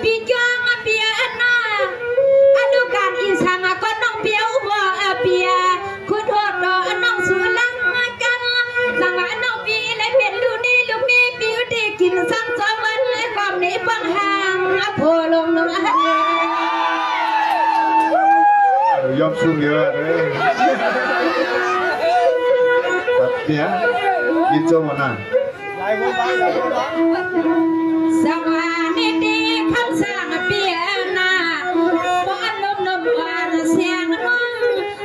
ปีจวงเปียนาอนุการอีสานก็น้องเปียวบ่เปียคุณโหดน้องสุลังกันสังว่าน้องปีและเป็นลูกนี่ลูกมีปิวที่กินซ้ำซ้อนมันและความนี้บังห่างโผล่ลงน้องยอมสู้เยอะเลยตัดเนี้ยกินโจมันน่ะสวัสดีคำสั่งเปียนาบ้านลมนมหวานเสียงน้อง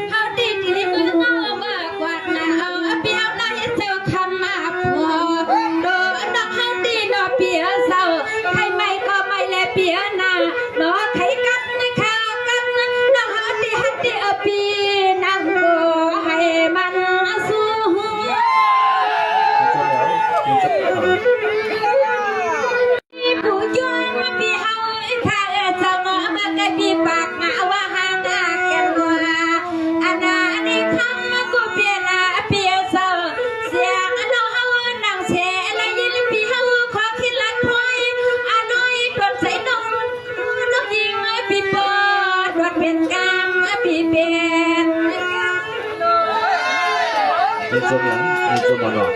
เขาดีดีน้องมากกว่านาเปียนาเห็นเจ้าคำมาพอโดนน้องเขาดีน้องเปียเศร้าใครไม่ก็ไม่แลเปียนาน้องใครกันข้ากันน้องเขาดีฮัดดีปีนั่งก็ให้มันสู้ผู้ย้อนมาปีเฮาข้าจะงอมาได้ปีปากมาว่าห่างกันว่าอันนี้คำกูเปลี่ยนเปลี่ยนเศร้าเสียงน้องเฮานั่งเชและยินปีเฮาขอคิดละคอยน้อยโดนใส่น้องยิงปีปอดโดนเป็นกามปีเป็นเป็นโจมันเป็นโจมันหรอ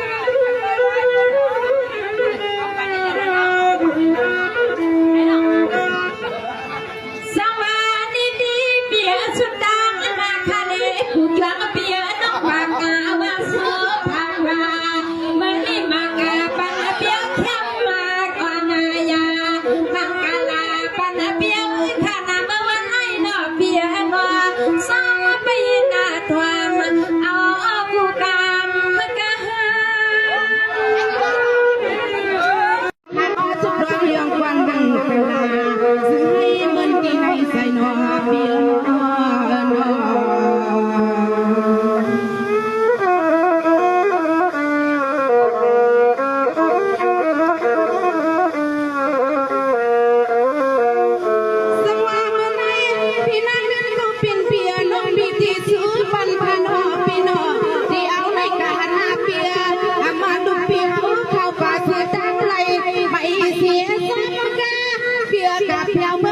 สวัสดีเปียสุดดังมาคาเลผู้จวงเปียน้องปากกาว่าสุภาพามันนี่มากาปันเปียเข้มมากว่านายามังกาลาปันเปียข้านาเมื่อวันไอ้นอเปียนัวสองปีนาทวามเอาผู้การมากาสุดเรียงควันดังเป็นลาซึ่งให้มันกินให้ใส่นอเปียนสังวาเมื่อไหร่พี่นั่งนั้นก็เป็นเปียน้องมีที่ซื้อปันพานอพี่นอที่เอาในการหาเปียมาดูเปียเข้าป่าเสียจังไรไม่เสียสักกะเปียกับเปียเมื่อ